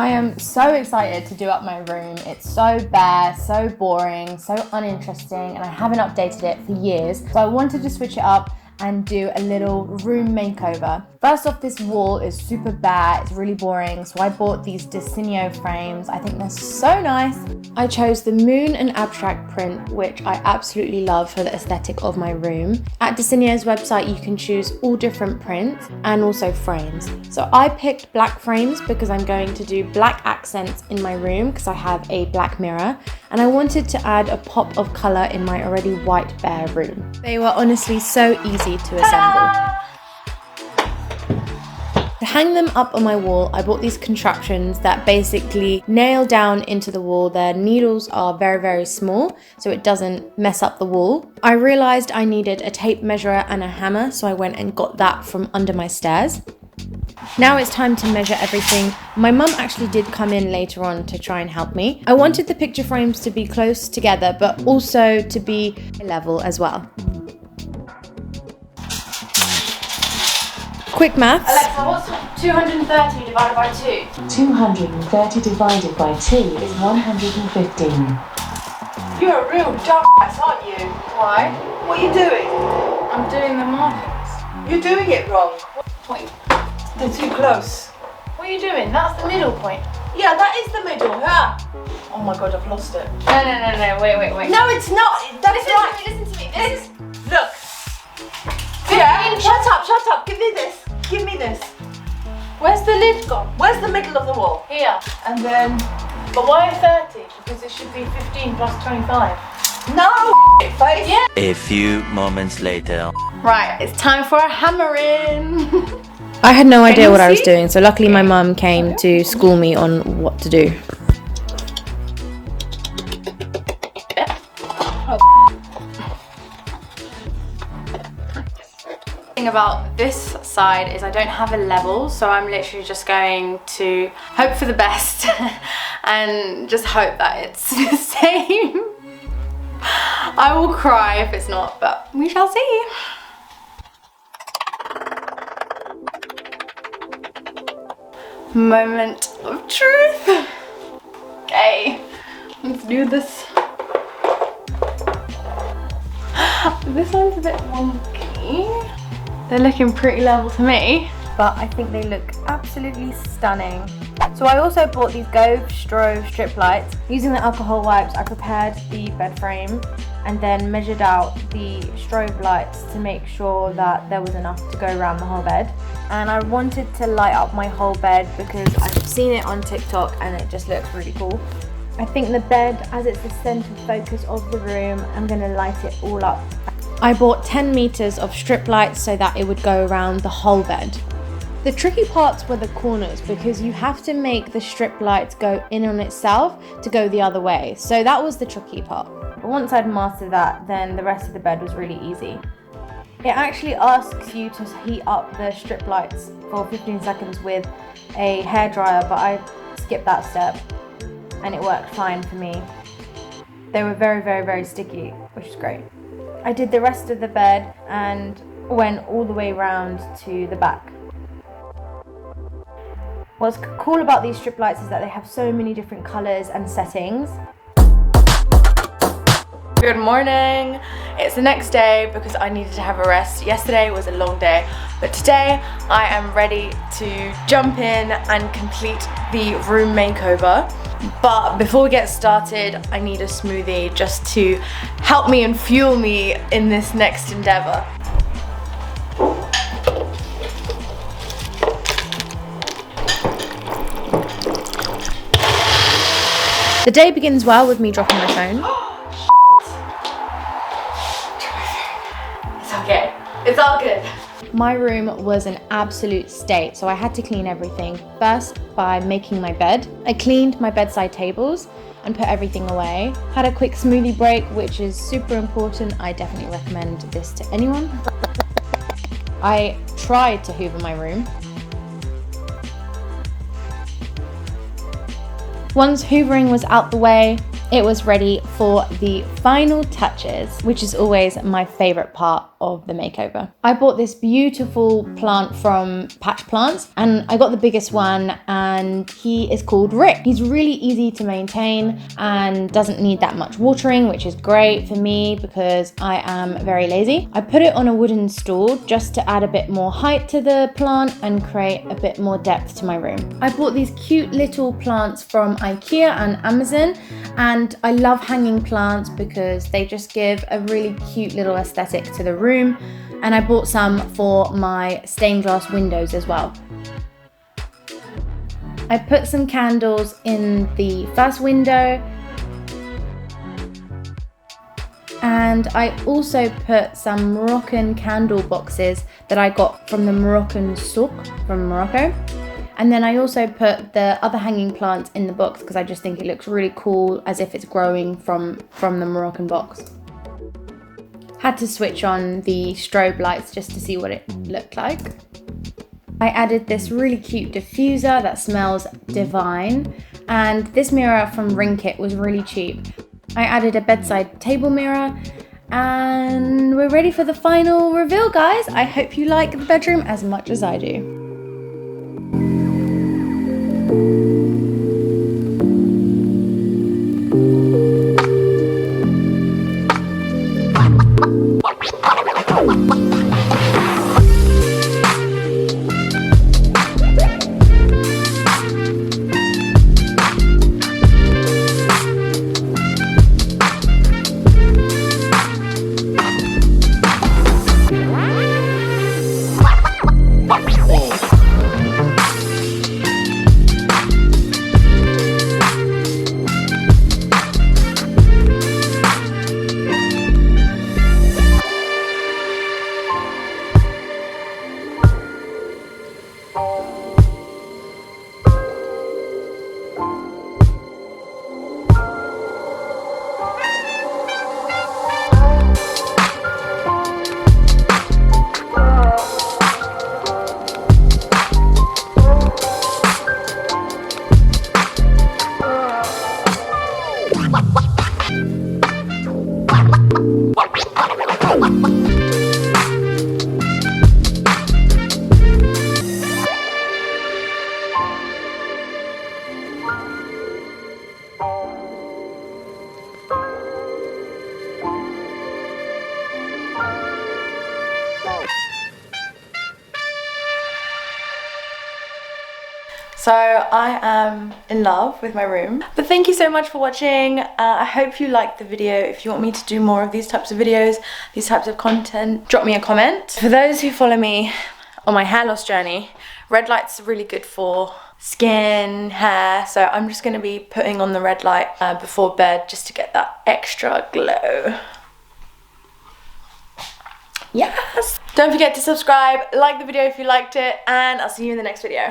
I am so excited to do up my room. It's so bare, so boring, so uninteresting, and I haven't updated it for years. So I wanted to switch it up and do a little room makeover. First off, this wall is super bare, it's really boring, so I bought these Desenio frames. I think they're so nice. I chose the moon and abstract print, which I absolutely love for the aesthetic of my room. At Desenio's website, you can choose all different prints and also frames. So I picked black frames because I'm going to do black accents in my room because I have a black mirror, and I wanted to add a pop of colour in my already white bare room. They were honestly so easy to assemble. To hang them up on my wall, I bought these contraptions that basically nail down into the wall. Their needles are very, very small, so it doesn't mess up the wall. I realised I needed a tape measure and a hammer, so I went and got that from under my stairs. Now it's time to measure everything. My mum actually did come in later on to try and help me. I wanted the picture frames to be close together, but also to be level as well. Quick maths. Alexa, what's 230 divided by 2? 230 divided by 2 is 115. You're a real dumbass, aren't you? Why? What are you doing? I'm doing the markings. You're doing it wrong. Wait, They're too close. what are you doing? That's the middle point. Yeah, that is the middle, huh? Oh my god, I've lost it. No, wait. No, it's not. That's right. Listen to me. This. Look. Yeah. Shut up. Give me this. Give me this. Where's the lid gone? Where's the middle of the wall? Here. And then. But why 30? Because it should be 15 plus 25. No, face. Yeah. A few moments later. Right, it's time for a hammering. I had no idea what I was doing, so luckily my mum came to school me on what to do. The thing about this side is I don't have a level, so I'm literally just going to hope for the best and just hope that it's the same. I will cry if it's not, but we shall see. Moment of truth. Okay, let's do this. This one's a bit wonky. They're looking pretty level to me, but I think they look absolutely stunning. So I also bought these Gove strobe strip lights. Using the alcohol wipes, I prepared the bed frame and then measured out the strobe lights to make sure that there was enough to go around the whole bed. And I wanted to light up my whole bed because I've seen it on TikTok and it just looks really cool. I think the bed, as it's the center focus of the room, I'm gonna light it all up. I bought 10 meters of strip lights so that it would go around the whole bed. The tricky parts were the corners because you have to make the strip lights go in on itself to go the other way. So that was the tricky part. But once I'd mastered that, then the rest of the bed was really easy. It actually asks you to heat up the strip lights for 15 seconds with a hairdryer, but I skipped that step and it worked fine for me. They were very, very, very sticky, which is great. I did the rest of the bed and went all the way around to the back. What's cool about these strip lights is that they have so many different colours and settings. Good morning. It's the next day because I needed to have a rest. Yesterday was a long day, but today I am ready to jump in and complete the room makeover. But before we get started, I need a smoothie just to help me and fuel me in this next endeavour. The day begins well with me dropping my phone. It's okay. It's all good. My room was an absolute state, so I had to clean everything. First, by making my bed. I cleaned my bedside tables and put everything away. Had a quick smoothie break, which is super important. I definitely recommend this to anyone. I tried to hoover my room. Once hoovering was out the way, it was ready for the final touches, which is always my favorite part of the makeover. I bought this beautiful plant from Patch Plants, and I got the biggest one, and he is called Rick. He's really easy to maintain and doesn't need that much watering, which is great for me because I am very lazy. I put it on a wooden stool just to add a bit more height to the plant and create a bit more depth to my room. I bought these cute little plants from IKEA and Amazon, and I love hanging plants because they just give a really cute little aesthetic to the room. And I bought some for my stained glass windows as well. I put some candles in the first window, and I also put some Moroccan candle boxes that I got from the Moroccan souk from Morocco. And then I also put the other hanging plants in the box because I just think it looks really cool as if it's growing from the Moroccan box. Had to switch on the strobe lights just to see what it looked like. I added this really cute diffuser that smells divine, and this mirror from Ringkit was really cheap. I added a bedside table mirror, and we're ready for the final reveal, guys. I hope you like the bedroom as much as I do. So I am in love with my room. But thank you so much for watching. I hope you liked the video. If you want me to do more of these types of videos, these types of content, drop me a comment. For those who follow me on my hair loss journey, red light's really good for skin, hair. So I'm just going to be putting on the red light before bed just to get that extra glow. Yes! Don't forget to subscribe, like the video if you liked it, and I'll see you in the next video.